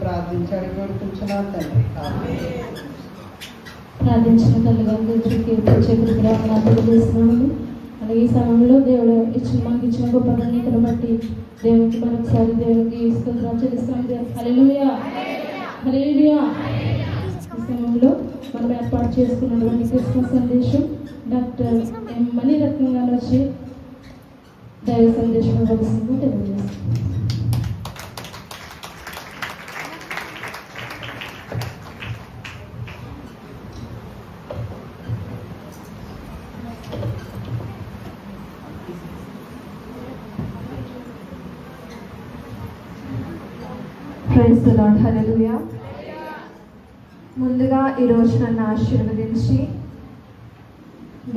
ప్రార్థించాడు కోరుకుంటున్నాను తండ్రి. ప్రార్థించిన తల్లిదండ్రులకి తెలియజేస్తున్నాము. అలాగే ఈ సమయంలో దేవుడు మాకు ఇచ్చిన గొప్ప ధన్యతను బట్టి దేవునికి మరొకసారి దేవునికి స్తోత్రాలు చెల్లిస్తాం. హల్లెలూయా హల్లెలూయా. ఈ సమయంలో మనం ఏర్పాటు చేసుకున్నటువంటి క్రిస్మస్ సందేశం డాక్టర్ ఎం మణిరత్నం గారు వచ్చి దైవ సందేశం ఇవ్వాల్సిందిగా తెలియజేస్తాం. Praise the lord. హల్లెలూయా. ముందుగా ఈరోజు నన్ను ఆశీర్వదించి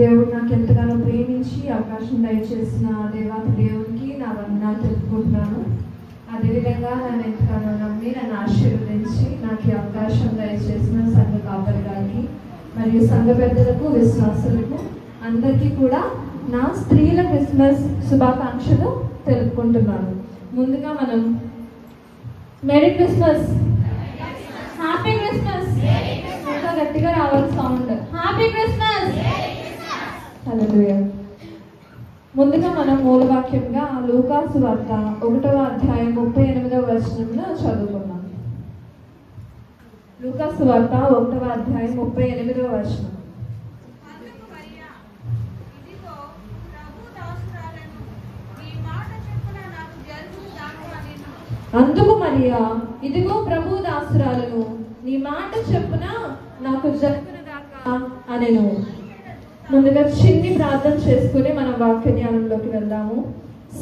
దేవుడు నాకు ఎంతగానో ప్రేమించి అవకాశం దయచేసిన దేవాతి దేవునికి నా వందనాలు తెలుపుకుంటున్నాను. అదేవిధంగా నన్ను ఎంతగానో నమ్మి నన్ను ఆశీర్వదించి నాకు ఈ అవకాశం దయచేసిన సంఘ కాపరి గారికి మరియు సంఘ పెద్దలకు విశ్వాసులకు అందరికీ కూడా నా స్త్రీల క్రిస్మస్ శుభాకాంక్షలు తెలుపుకుంటున్నాను. ముందుగా మనం మెరీ క్రిస్మస్, హ్యాపీ క్రిస్మస్, ఇంకా గట్టిగా రావాలి సౌండ్, హ్యాపీ క్రిస్మస్. హల్లెలూయా. ముందుగా మనం మూలవాక్యంగా లూకా సువార్త 1వ అధ్యాయం 38వ వచనంలో చదువుకున్నాం. లూకా సువార్త 1వ అధ్యాయం 38వ వచనం. అందుకు మరియా, ఇదిగో ప్రభు దాసురాలను, నీ మాట చెప్పున నాకు జరుగునుగాక అనెను. ముందుగా చిన్ని ప్రార్థన చేసుకుని మనం వాక్య ధ్యానంలోకి వెళ్దాము.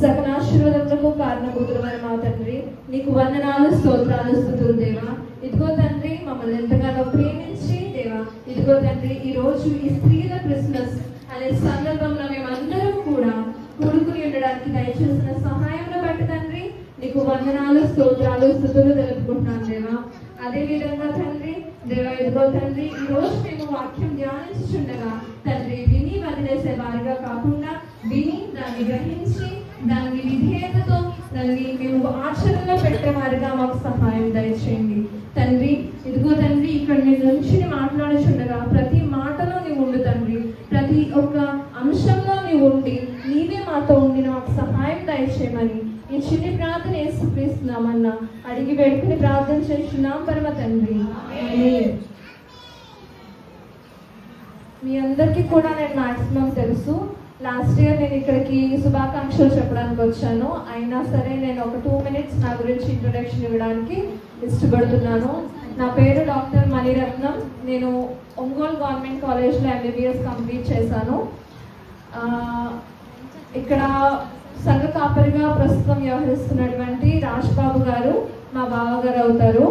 సకల ఆశీర్వాదములకు కారణభూతుడైన మా తండ్రి, నీకు వందనాలు, స్తోత్రాలు, స్తుతులు దేవా. ఇదిగో తండ్రి, మమ్మల్ని ఎంతగానో ప్రేమించి దేవా, ఇదిగో తండ్రి, ఈ రోజు ఈ స్త్రీల క్రిస్మస్ అనే సందర్భంలో మేమందరం కూడా కూడుకుని ఉండడానికి దయచేసిన సహాయంలో బట్టి తండ్రి నీకు వందనాలు, స్తోత్రాలు, స్తుతులు తెలుపుకుంటున్నాను దేవా. అదే విధంగా తండ్రి దేవా, ఇదిగో తండ్రి, ఈ రోజు మేము వాక్యం ధ్యానించుండగా తండ్రి విని వదిలేసే వారిగా కాకుండా విని దాన్ని గ్రహించి దాన్ని విధేయతతో దాన్ని మేము ఆచరణలో పెట్టే వారిగా మాకు సహాయం దయచేయండి తండ్రి. ఇదిగో తండ్రి, ఇక్కడ నేను నుంచి మాట్లాడుచుండగా ప్రతి మాటలో నీవు ఉండు తండ్రి, ప్రతి ఒక్క అంశంలో నీవు ఉండి నీవే మాతో ఉండి మాకు సహాయం దయచేయమని ఈ చిన్ని ప్రార్థన యేసుక్రీస్తున్నామన్నా అడిగి వేడుకుని ప్రార్థన చేస్తున్నాం పరమ తండ్రి. మీ అందరికీ కూడా నేను మాక్సిమం తెలుసు. లాస్ట్ ఇయర్ నేను ఇక్కడికి శుభాకాంక్షలు చెప్పడానికి వచ్చాను. అయినా సరే నేను ఒక 2 minutes నా గురించి ఇంట్రొడక్షన్ ఇవ్వడానికి ఇష్టపడుతున్నాను. నా పేరు డాక్టర్ మణిరత్నం. నేను ఒంగోలు గవర్నమెంట్ కాలేజ్లో MBBS కంప్లీట్ చేశాను. ఇక్కడ సంఘ కాపరిగా ప్రస్తుతం వ్యవహరిస్తున్నటువంటి రాజ్బాబు గారు మా బావగారు అవుతారు.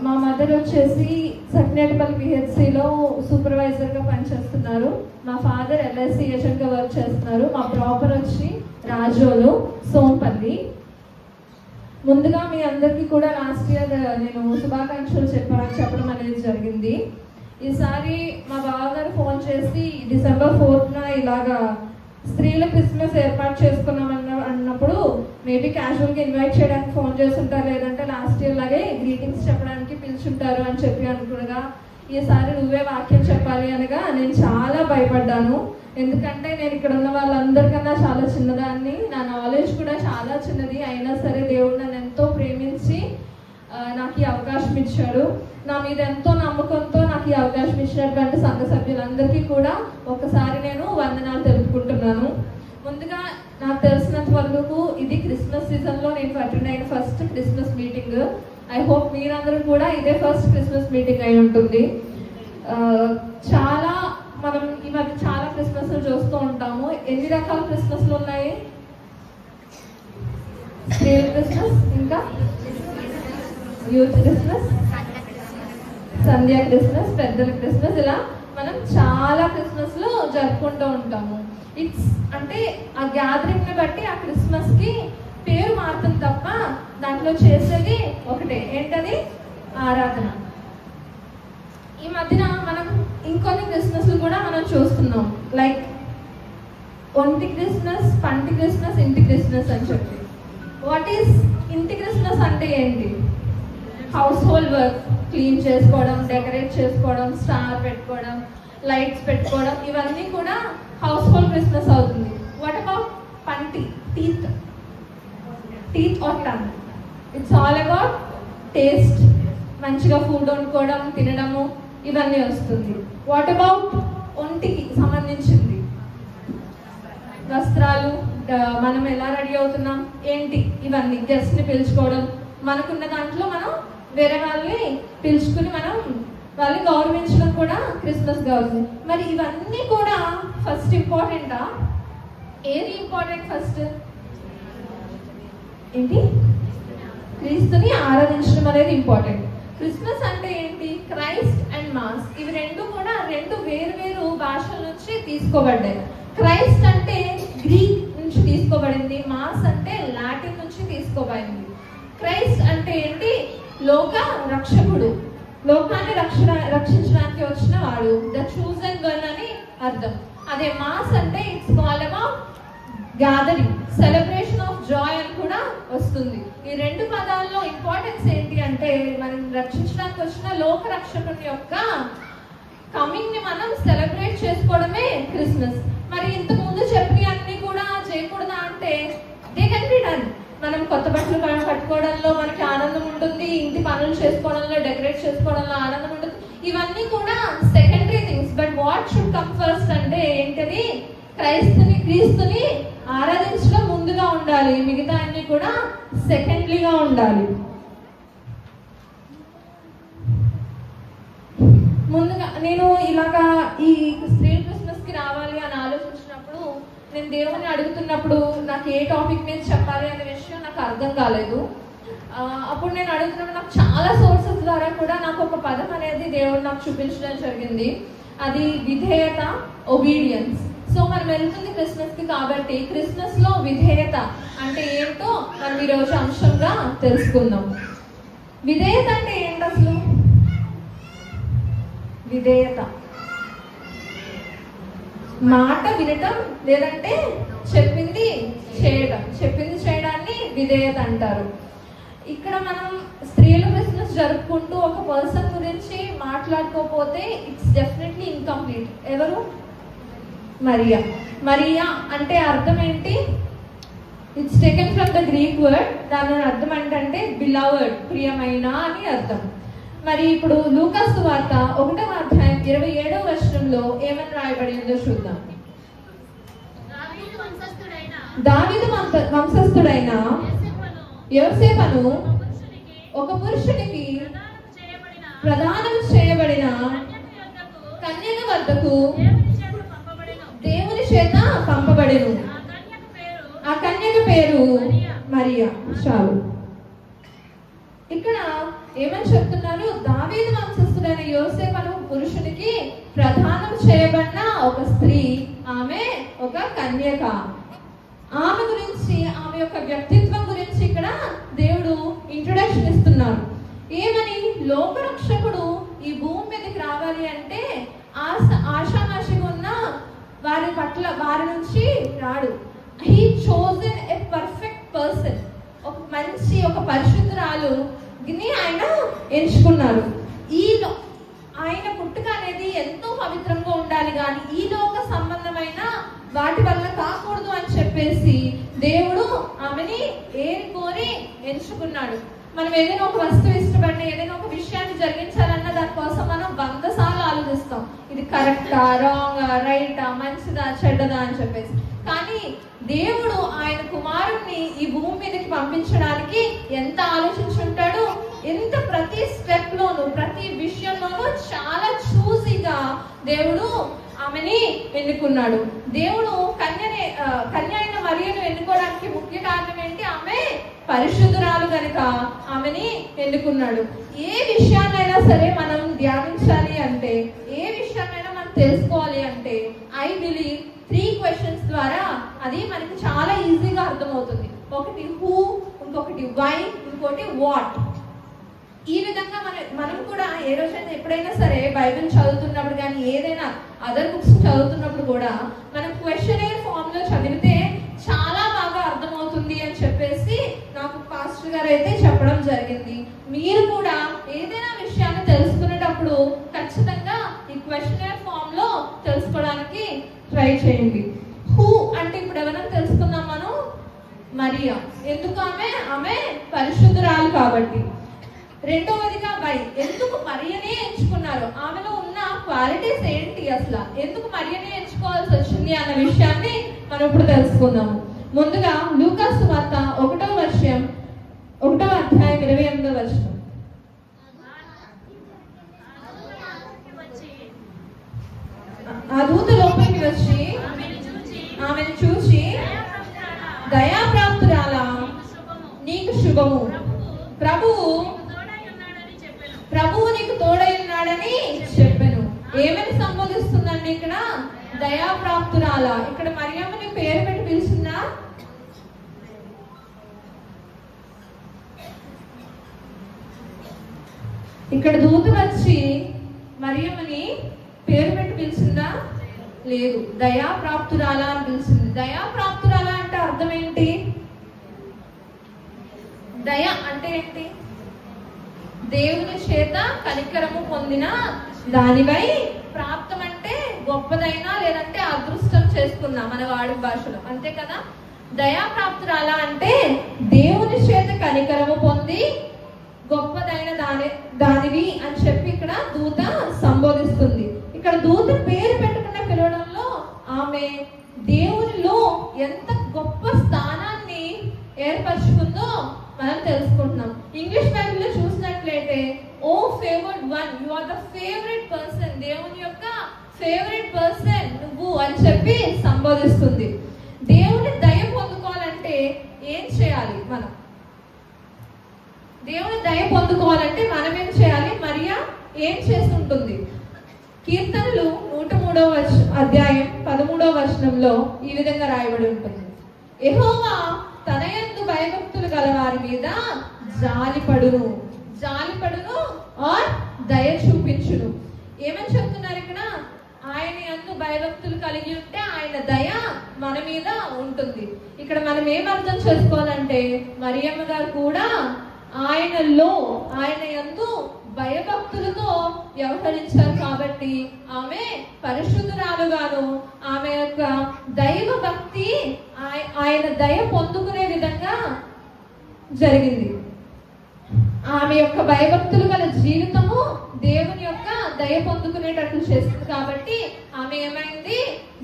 మా మదర్ వచ్చేసి సత్యనేటిపల్లి PHCలో సూపర్వైజర్గా పనిచేస్తున్నారు. మా ఫాదర్ LIC ఏజెంట్గా వర్క్ చేస్తున్నారు. మా ప్రాపర్ వచ్చి రాజోలు, సోంపల్లి. ముందుగా మీ అందరికీ కూడా లాస్ట్ ఇయర్ నేను శుభాకాంక్షలు చెప్పడం అనేది జరిగింది. ఈసారి మా బావగారు ఫోన్ చేసి December 4th ఇలాగా స్త్రీల క్రిస్మస్ ఏర్పాటు చేసుకున్నామన్నప్పుడు మేబీ క్యాజువల్గా ఇన్వైట్ చేయడానికి ఫోన్ చేస్తుంటారు, లేదంటే లాస్ట్ ఇయర్ లాగే గ్రీటింగ్స్ చెప్పడానికి పిలుచుంటారు అని చెప్పి అనుకునగా ఈసారి నువ్వే వాక్యం చెప్పాలి అనగా నేను చాలా భయపడ్డాను. ఎందుకంటే నేను ఇక్కడ ఉన్న వాళ్ళందరికన్నా చాలా చిన్నదాన్ని, నా నాలెడ్జ్ కూడా చాలా చిన్నది. అయినా సరే దేవుడు నన్ను ఎంతో ప్రేమించి నాకు ఈ అవకాశం ఇచ్చాడు. నా మీద ఎంతో నమ్మకంతో నాకు ఈ అవకాశం ఇచ్చినటువంటి సంఘ సభ్యులందరికీ కూడా ఒకసారి నేను వందనాలు తెలుపుకుంటున్నాను. ముందుగా నాకు తెలిసినంత వరకు ఇది క్రిస్మస్ సీజన్లో నేను అటెండ్ అయిన first Christmas meeting. I hope మీరందరూ కూడా ఇదే ఫస్ట్ క్రిస్మస్ మీటింగ్ అయి ఉంటుంది. చాలా మనం ఈ మధ్య చాలా క్రిస్మస్లు చూస్తూ ఉంటాము. ఎన్ని రకాల క్రిస్మస్లు ఉన్నాయి? స్త్రీల క్రిస్మస్, ఇంకా యూత్ క్రిస్మస్, సంధ్యా క్రిస్మస్, పెద్దల క్రిస్మస్, ఇలా మనం చాలా క్రిస్మస్లు జరుపుకుంటూ ఉంటాము. ఇట్స్ అంటే ఆ గ్యాదరింగ్ని బట్టి ఆ క్రిస్మస్కి పేరు మారుతుంది తప్ప దాంట్లో చేసేది ఒకటే, ఏంటది? ఆరాధన. ఈ మధ్యన మనం ఇంకొన్ని క్రిస్మస్లు కూడా మనం చూస్తున్నాం. లైక్ ఒంటి క్రిస్మస్, పంటి క్రిస్మస్, ఇంటి క్రిస్మస్ అని చెప్పి. వాట్ ఈస్ ఇంటి క్రిస్మస్ అంటే ఏంటి? హౌస్ హోల్డ్ వర్క్, క్లీన్ చేసుకోవడం, డెకరేట్ చేసుకోవడం, స్టార్ పెట్టుకోవడం, లైట్స్ పెట్టుకోవడం, ఇవన్నీ కూడా హౌస్ హోల్డ్ క్రిస్మస్ అవుతుంది. వాట్ అబౌట్ పంటి, teeth or tongue? It's all about taste, మంచిగా ఫుడ్ వండుకోవడం, తినడము, ఇవన్నీ వస్తుంది. వాట్ అబౌట్ ఒంటికి సంబంధించింది? వస్త్రాలు, మనం ఎలా రెడీ అవుతున్నాం ఏంటి, ఇవన్నీ గెస్ట్ని పిలుచుకోవడం, మనకున్న దాంట్లో మనం వేరే వాళ్ళని పిలుచుకుని మనం వాళ్ళని గౌరవించడం కూడా క్రిస్మస్ అవుతుంది. మరి ఇవన్నీ కూడా ఫస్ట్ ఇంపార్టెంటా? ఏది ఇంపార్టెంట్ ఫస్ట్? ఏంటి? క్రీస్తుని ఆరాధించడం అనేది ఇంపార్టెంట్. క్రిస్మస్ అంటే ఏంటి? క్రైస్ట్ అండ్ మాస్, ఇవి రెండు కూడా రెండు వేరు భాషల నుంచి తీసుకోబడ్డాయి. క్రైస్ట్ అంటే గ్రీక్ నుంచి తీసుకోబడింది, మాస్ అంటే లాటిన్ నుంచి తీసుకోబడింది. క్రైస్ట్ అంటే ఏంటి? లోక రక్షకుడు, లోకాన్ని రక్షించడానికి వచ్చిన వాడు, ద చూజన్ వన్ అని అర్థం. అదే మాస్ అంటే it's call about gathering, celebration of Joy అని కూడా వస్తుంది. ఈ రెండు పదాల్లో ఇంపార్టెన్స్ ఏంటి అంటే మనం రక్షించడానికి వచ్చిన లోక రక్షకుని యొక్క కమింగ్ ని మనం సెలబ్రేట్ చేసుకోవడమే క్రిస్మస్. మరి ఇంతకు ముందు చెప్పిన అన్ని కూడా చేయకూడదా అంటే దే కెన్ బి డన్. మనం కొత్త బట్టలు కట్టుకోవడంలో మనకి ఆనందం ఉంటుంది, ఇంటి పనులు చేసుకోవడంలో, డెకరేట్ చేసుకోవడంలో ఆనందం ఉంటుంది, ఇవన్నీ కూడా secondary things. But what should come first అంటే ఏంటది? క్రీస్తుని ఆరాధించడం ముందుగా ఉండాలి, మిగతా అన్ని కూడా సెకండరీగా ఉండాలి. ముందుగా నేను ఇలాగా ఈ స్త్రీ క్రిస్మస్ కి రావాలి అని ఆలోచించినప్పుడు, నేను దేవుని అడుగుతున్నప్పుడు నాకు ఏ టాపిక్ మీద చెప్పాలి అనే విషయం నాకు అర్థం కాలేదు. అప్పుడు నేను అడుగుతున్నప్పుడు నాకు చాలా సోర్సెస్ ద్వారా కూడా నాకు ఒక పదం అనేది దేవుడు నాకు చూపించడం జరిగింది. అది విధేయత, ఒబీడియన్స్. సో మనం వెళ్తుంది క్రిస్మస్ కి కాబట్టి క్రిస్మస్ లో విధేయత అంటే ఏంటో మనం ఈరోజు అంశంగా తెలుసుకుందాం. విధేయత అంటే ఏంటి అసలు? విధేయత మాట వినటం, లేదంటే చెప్పింది చేయడాన్ని విధేయత అంటారు. ఇక్కడ మనం స్త్రీల క్రిస్మస్ జరుపుకుంటూ ఒక పర్సన్ గురించి మాట్లాడుకోకపోతే ఇట్స్ డెఫినెట్లీ ఇన్కంప్లీట్. ఎవరు? మరియా అంటే అర్థం ఏంటి? It's taken from the Greek word. దాని అర్థం ఏంటంటే బిలవర్డ్, ప్రియమైన అని అర్థం. మరి ఇప్పుడు లూకా సువార్త 1వ అధ్యాయం 27వ వచనంలో ఏమని రాయబడిందో చూద్దాం. దావీదు వంశస్థుడైన యోసేపును ఒక పురుషునికి ప్రదానం చేయబడిన కన్యక వద్దకు దేవుని చేత పంపబడెను. ఆ కన్యక పేరు మరియా. చాలు. ఇక్కడ ఏమని చెప్తున్నారు? దావీదు వంశస్థుడైన యోసేపును పురుషునికి ప్రదానం చేయబడిన ఒక స్త్రీ, ఆమె ఒక కన్యక. ఆమె గురించి, ఆమె యొక్క వ్యక్తిత్వం గురించి ఇక్కడ దేవుడు ఇంట్రొడక్షన్ ఇస్తున్నారు. ఏమని? లోకరక్షకుడు ఈ భూమి మీదకి రావాలి అంటే ఆషామాషిగా ఉన్న వారి నుంచి రాడు. He chosen a perfect person, ఒక పరిశుద్ధురాలు ఆయన ఎంచుకున్నారు. ఆయన పుట్టుక అనేది ఎంతో పవిత్రంగా ఉండాలి, కానీ ఈ లోక సంబంధమైన వాటి వల్ల కాకూడదు అని చెప్పేసి దేవుడు ఆమెని ఏరుకొని ఎంచుకున్నాడు. మనం ఏదైనా ఒక వస్తువు ఇష్టపడిన, ఏదైనా ఒక విషయాన్ని జరిగించాలన్న దానికోసం మనం 100 సార్లు ఆలోచిస్తాం, ఇది కరెక్టా, రాంగా, రైటా, మంచిదా, చెడ్డదా అని చెప్పేసి. కానీ దేవుడు ఆయన కుమారుణ్ణి ఈ భూమి మీదకి పంపించడానికి ఎంత ఆలోచించుంటాడు, ఎంత ప్రతి స్టెప్ లోను, ప్రతి విషయంలోనూ చాలా చూసిగా దేవుడు ఆమెని ఎన్నుకున్నాడు. దేవుడు కన్య అయిన మరియను ఎన్నుకోవడానికి ముఖ్య కారణం ఏంటి? ఆమె పరిశుద్ధురాలు కనుక ఆమెని ఎన్నుకున్నాడు. ఏ విషయాన్నైనా సరే మనం ధ్యానించాలి అంటే, ఏ విషయాన్నైనా మనం తెలుసుకోవాలి అంటే, ఐ బిలీవ్ 3 క్వశ్చన్స్ ద్వారా అది మనకి చాలా ఈజీగా అర్థమవుతుంది. ఒకటి హూ, ఇంకొకటి వై, ఇంకోటి వాట్. ఈ విధంగా మనం కూడా ఏ రోజైనా ఎప్పుడైనా సరే బైబిల్ చదువుతున్నప్పుడు కానీ ఏదైనా అదర్ బుక్స్ చదువుతున్నప్పుడు కూడా మనం క్వశ్చనర్ ఫామ్ లో చదివితే చాలా బాగా అర్థమవుతుంది అని చెప్పేసి నాకు పాస్టర్ గారు అయితే చెప్పడం జరిగింది. మీరు కూడా ఏదైనా విషయాన్ని తెలుసుకునేటప్పుడు ఖచ్చితంగా ఈ క్వశ్చనర్ ఫామ్ లో తెలుసుకోవడానికి ట్రై చేయండి. హూ అంటే ఇప్పుడు ఎవరైనా తెలుసుకుందాం మనం, మరియా. ఎందుకు? ఆమె పరిశుద్ధురాలు కాబట్టి. రెండవదిగా వై, ఎందుకు మరియనే ఎంచుకున్నారు, ఆమెలో ఉన్న క్వాలిటీస్ ఏంటి, అసలు ఎందుకు మరియనే ఎంచుకోవాల్సి వచ్చింది అన్న విషయాన్ని మనం ఇప్పుడు తెలుసుకుందాము. ముందుగా లూకా సువార్త 1వ అధ్యాయం 28వ వచనం. ఆ దూత లోపలికి వచ్చి ఆమెను చూసి, దయాప్రాప్తురాలా, నీకు శుభము, ప్రభువు నీకు తోడై ఉన్నాడని చెప్పాను. ఏమని సంబోధిస్తుందండి ఇక్కడ? దయాప్రాప్తురాలా. ఇక్కడ మరియమ్మని పేరు పెట్టి పిలుస్తుందా? ఇక్కడ దూత వచ్చి మరియమ్మని పేరు పెట్టి పిలిచిందా? లేదు. దయాప్రాప్తురాలా అని పిలిచింది. దయాప్రాప్తురాలా అంటే అర్థం ఏంటి? దయ అంటే ఏంటి? దేవుని చేత కనికరము పొందిన దానిపై. ప్రాప్తం అంటే గొప్పదైనా లేదంటే అదృష్టం చేసుకున్నా మన వాడి భాషలో, అంతే కదా. దయాప్రాప్తురాలా అంటే దేవుని చేత కనికరము పొంది గొప్పదైన దానివి అని చెప్పి ఇక్కడ దూత సంబోధిస్తుంది. ఇక్కడ దూత పేరు పెట్టుకున్న పిలవడంలో ఆమె దేవునిలో ఎంత గొప్ప స్థానాన్ని ఏర్పరచుకుందో మనం తెలుసుకుంటున్నాం. ఇంగ్లీష్ బైబిల్లో చూసినట్లయితే, O favoured one, you are the favourite person, దేవుని యొక్క ఫేవరెట్ పర్సన్ నువ్వు అని చెప్పి సంబోధిస్తుంది. దేవుని దయ పొందుకోవాలంటే ఏం చేయాలి? మనం దేవుని దయ పొందుకోవాలంటే మనం ఏం చేయాలి? మరియా ఏం చేసి ఉంటుంది? కీర్తనలు 103వ అధ్యాయం 13వ వచనంలో ఈ విధంగా రాయబడి ఉంటుంది, యెహోవా తన యందు భయభక్తులు గల వారి మీద జాలిపడును ఆర్ దయ చూపించును. ఏమని చెప్తున్నారు ఇక్కడ? ఆయన యందు భయభక్తులు కలిగి ఉంటే ఆయన దయ మన మీద ఉంటుంది. ఇక్కడ మనం ఏం అర్థం చేసుకోవాలంటే, మరియమ్మ గారు కూడా ఆయన యందు భయభక్తులతో వ్యవహరించారు కాబట్టి ఆమె పరిశుద్ధురాలుగాను, ఆమె యొక్క దైవ భక్తి ఆయన దయ పొందుకునే విధంగా జరిగింది. ఆమె యొక్క భయభక్తులు గల జీవితము దేవుని యొక్క దయ పొందుకునేటట్లు చేస్తుంది కాబట్టి ఆమె ఏమైంది?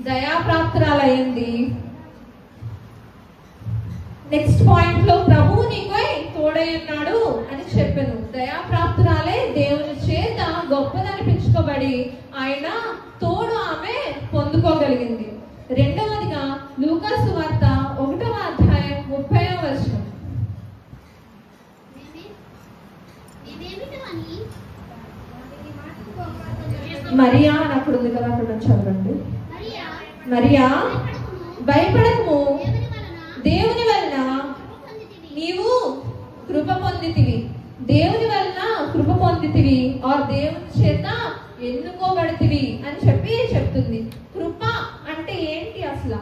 దయాప్రాప్తురాలైంది. నెక్స్ట్ పాయింట్ లో ప్రభువు నీకు తోడై ఉన్నాడు అని చెప్పాను. దయాప్రాప్తురాలే దేవుని చేత గొప్పదనిపించుకోబడి ఆయన తోడు ఆమె పొందుకోగలిగింది. రెండవదిగా లూకా సువార్త 1వ అధ్యాయం 30వ వచనం. మరియా అని అక్కడ ఉంది కదా, అక్కడ చదవండి. మరియా భయపడకము, దేవుని వలన నీవు కృప పొందితివి. దేవుని వలన కృప పొందితివి ఆర్ దేవుని చేత ఎన్నుకోబడితివి అని చెప్పి చెప్తుంది. కృప అంటే ఏంటి అసలు?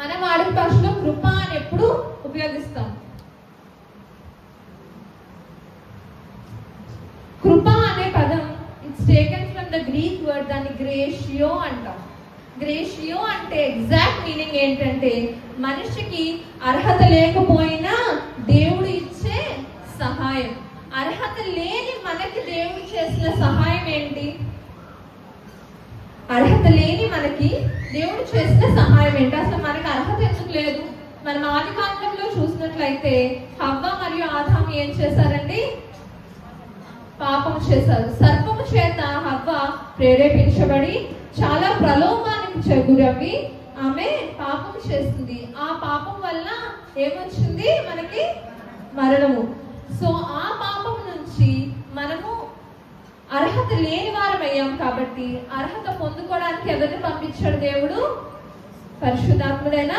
మన వాడి భాషలో కృప అని ఎప్పుడు ఉపయోగిస్తాం? కృప అనే పదం it's taken from the Greek word, దాన్ని గ్రేషియో అంటాం. గ్రేషియో అంటే ఎగ్జాక్ట్ మీనింగ్ ఏంటంటే, మనిషికి అర్హత లేకపోయినా దేవుడు ఇచ్చే సహాయం. అర్హత లేని మనకి దేవుడు చేసిన సహాయం ఏంటి? అర్హత లేని మనకి దేవుడు చేసిన సహాయం ఏంటి? అసలు మనకి అర్హత ఎందుకు లేదు? మనం ఆది కాండంలో చూసినట్లయితే హవ్వ మరియు ఆదాము ఏం చేశారండి? పాపం చేశారు. సర్పము చేత హవ్వ ప్రేరేపించబడి చాలా ప్రలోభానికి గురవి ఆమె పాపం చేస్తుంది. ఆ పాపం వల్ల ఏమొచ్చింది? మనకి మరణము. సో ఆ పాపం నుంచి మనము అర్హత లేని వారం అయ్యాం కాబట్టి అర్హత పొందుకోవడానికి ఎవరిని పంపించాడు దేవుడు? పరిశుద్ధాత్ముడైన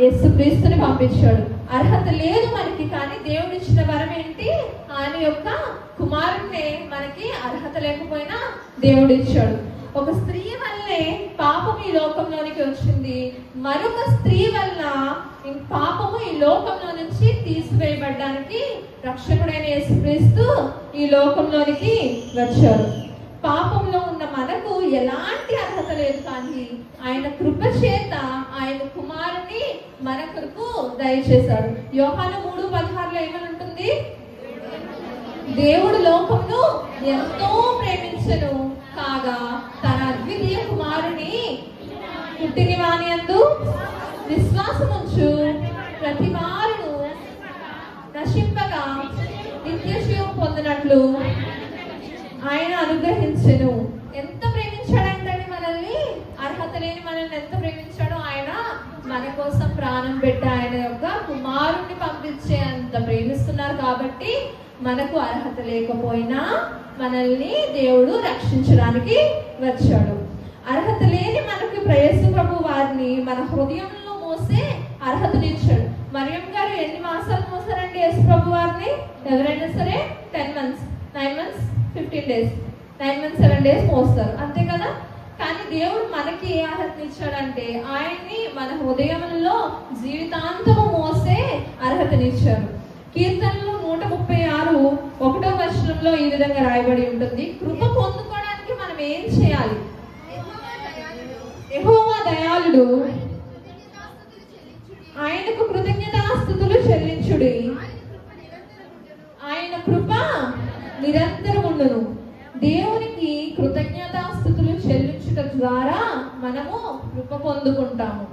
యేసుక్రీస్తుని పంపించాడు. అర్హత లేదు మనకి, కానీ దేవుడు ఇచ్చిన వరం ఏంటి? ఆయన యొక్క కుమారుడిని మనకి అర్హత లేకపోయినా దేవుడు ఇచ్చాడు. ఒక స్త్రీ వల్లే పాపం ఈ లోకంలోనికి వచ్చింది, మరొక స్త్రీ వల్ల పాపము ఈ లోకంలో నుంచి తీసివేయబడడానికి రక్షకుడైన యేసుక్రీస్తు ఈ లోకంలోనికి వచ్చారు. పాపంలో ఉన్న మనకు ఎలాంటి అర్హత లేదు, కానీ ఆయన కృప చేత ఆయన కుమారుని మన కొరకు దయచేశాడు. యోహాను 3:16 ఏమని ఉంటుంది? దేవుడు లోకమును ఎంతో ప్రేమించెను కాగా తన అద్వితీయ కుమారుని పుట్టిన వాని యందు విశ్వాసముంచు ప్రతి వారును నశింపగా నిత్య జీవం పొందినట్లు ఆయన అనుగ్రహించెను. ఎంత ప్రేమించాడంటే మనల్ని, అర్హత లేని మనల్ని ఎంత ప్రేమించాడో ఆయన మన కోసం ప్రాణం పెట్టి ఆయన యొక్క కుమారుణ్ణి పంపించే అంత ప్రేమిస్తున్నారు. కాబట్టి మనకు అర్హత లేకపోయినా మనల్ని దేవుడు రక్షించడానికి వచ్చాడు. అర్హత లేని మనకు యేసు ప్రభు వారిని మన హృదయంలో మోసే అర్హతనిచ్చాడు. మరియమ్మ గారు ఎన్ని మాసాలు మోసారండి యేసు ప్రభు వారిని? ఎవరైనా సరే 10 months, 9 months, 15 days, 9 months, 7 days మోస్తారు, అంతే కదా. కానీ దేవుడు మనకి ఏ అర్హతనిచ్చాడంటే ఆయన్ని మన హృదయంలో జీవితాంతము మోసే అర్హతనిచ్చారు. కీర్తనలు 136:1 ఈ విధంగా రాయబడి ఉంటుంది, కృప పొందుకోవడానికి మనం ఏం చేయాలి? యెహోవా దయాళుడు, ఆయనకు కృతజ్ఞతాస్తుతులు చెల్లించుడి, ఆయన కృప నిరంతరముండును. దేవునికి కృతజ్ఞతాస్తుతులు చెల్లించుట ద్వారా మనము కృప పొందుకుంటాము.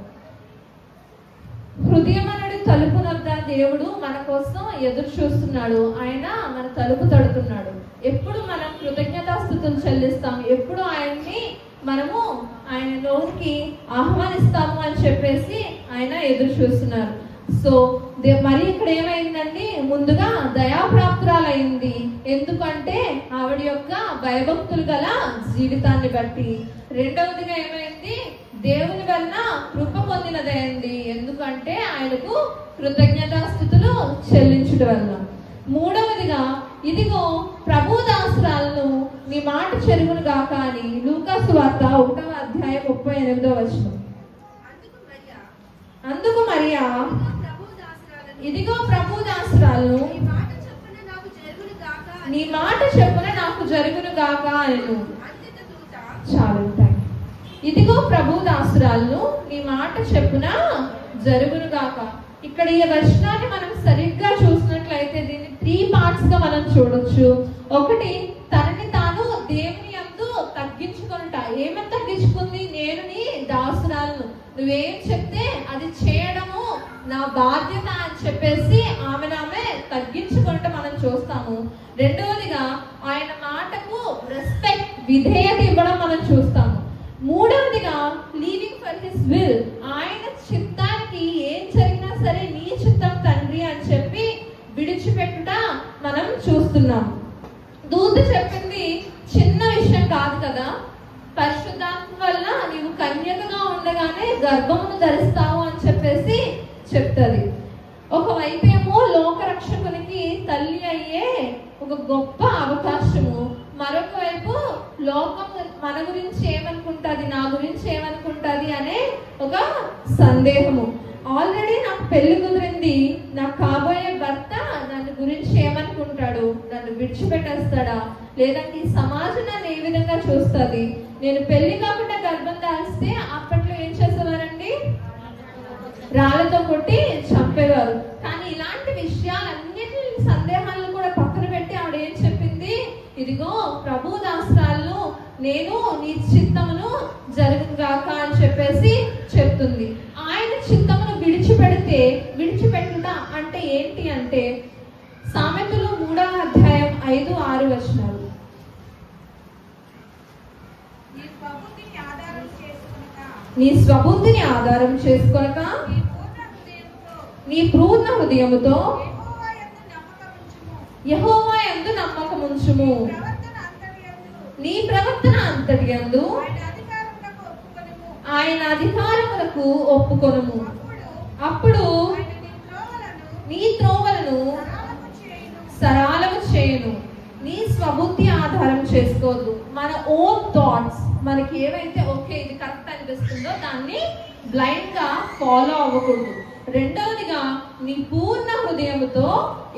హృదయమనుడి తలుపు వద్ద దేవుడు మన కోసం ఎదురు చూస్తున్నాడు. ఆయన మన తలుపు తడుతున్నాడు. ఎప్పుడు మనం కృతజ్ఞతాస్తుతులు చెల్లిస్తాము, ఎప్పుడు ఆయన్ని మనము ఆయన నోటికి ఆహ్వానిస్తాము అని చెప్పేసి ఆయన ఎదురు చూస్తున్నారు. సో మరి ఇక్కడ ఏమైందండి? ముందుగా దయాప్రాప్తురాలైంది. ఎందుకంటే ఆవిడ యొక్క భయభక్తులు గల జీవితాన్ని బట్టి. రెండవదిగా ఏమైంది? దేవుని వలన కృప పొందినదైంది. ఎందుకంటే ఆయనకు కృతజ్ఞతాస్తుతులు చెల్లించుట వలన. మూడవదిగా, ఇదిగో ప్రభు దాసురాలను నీ మాట చెరుగును గాక అని లూకాసు వార్త 1:38. అందుకు మరియా, ఇదిగో ప్రభు దాసురాలను నీ మాట చెప్పున నాకు జరుగును గాక అను. చాలు, ఇదిగో ప్రభు దాసురాలను నీ మాట చెప్పున జరుగును గాక. ఇక్కడ ఈ వచనాన్ని మనం సరిగ్గా చూసినట్లయితే దీన్ని 3 parts గా మనం చూడొచ్చు. ఒకటి, తనని తాను దేవుని యందు తగ్గించుకొనుట. ఏమని తగ్గించుకుంది? నేను నీ దాసురాలను, నువ్వేం చెప్తే అది చేయడము నా బాధ్యత అని చెప్పేసి ఆమె తగ్గించుకుంటే మనం చూస్తాము. రెండవదిగా, ఆయన మాటకు రెస్పెక్ట్, విధేయత ఇవ్వడం మనం చూస్తాము. మూడవదిగా, లీవింగ్ ఫర్ హిస్ విల్, ఆయన చిత్తానికి ఏం జరిగినా సరే నీ చిత్తం తండ్రి అని చెప్పి విడిచిపెట్టుట మనం చూస్తున్నాం. దూత చెప్పింది చిన్న విషయం కాదు కదా. పరిశుద్ధాత్మ వల్ల నీవు కన్యకగా ఉండగానే గర్భమును ధరిస్తావు అని చెప్పేసి చెప్తుంది. ఒకవైపేమో లోకరక్షకునికి తల్లి అయ్యే ఒక గొప్ప అవకాశము, మరొక వైపు లోకం మన గురించి ఏమనుకుంటుంది, నా గురించి ఏమనుకుంటుంది అనే ఒక సందేహము. ఆల్రెడీ నాకు పెళ్లి కుదిరింది, నాకు కాబోయే భర్త నన్ను గురించి ఏమనుకుంటాడు, నన్ను విడిచిపెట్టేస్తాడా, లేదంటే ఈ సమాజం నన్ను ఏ విధంగా చూస్తుంది, నేను పెళ్లి కాకుండా గర్భం దాల్స్తే అప్పట్లో ఏం చేసేవారండి? రాళ్లతో కొట్టి చంపేవారు. కానీ ఇలాంటి విషయాలన్నిటి సందేహాలను కూడా పక్కన పెట్టి ఆవిడ ఏం చెప్పింది? ఇదిగో ప్రభు దాసురాలను నేను నీ చిత్తమును జరుగుగాక అని చెప్పేసి చెప్తుంది. ఆయన చిత్తమును విడిచిపెట్టుట అంటే ఏంటి అంటే, సామెతలు 3:5-6 నీ స్వబుద్ధిని ఆధారం చేసుకొనక నీ పూర్ణ హృదయముతో యెహోవా యందు నమ్మకముంచుము. నీ ప్రవర్తన అంతటి యందు ఆయన అధికారములకు ఒప్పుకొనుము. అప్పుడు నీ త్రోవలను సరళము చేయును. నీ స్వబుద్ధి ఆధారం చేసుకోవద్దు. మన ఓన్ థాట్స్ మనకి ఏవైతే ఓకే ఇది కరెక్ట్ అనిపిస్తుందో దాన్ని బ్లైండ్ గా ఫాలో అవ్వకూడదు. రెండవదిగా నీ పూర్ణ హృదయంతో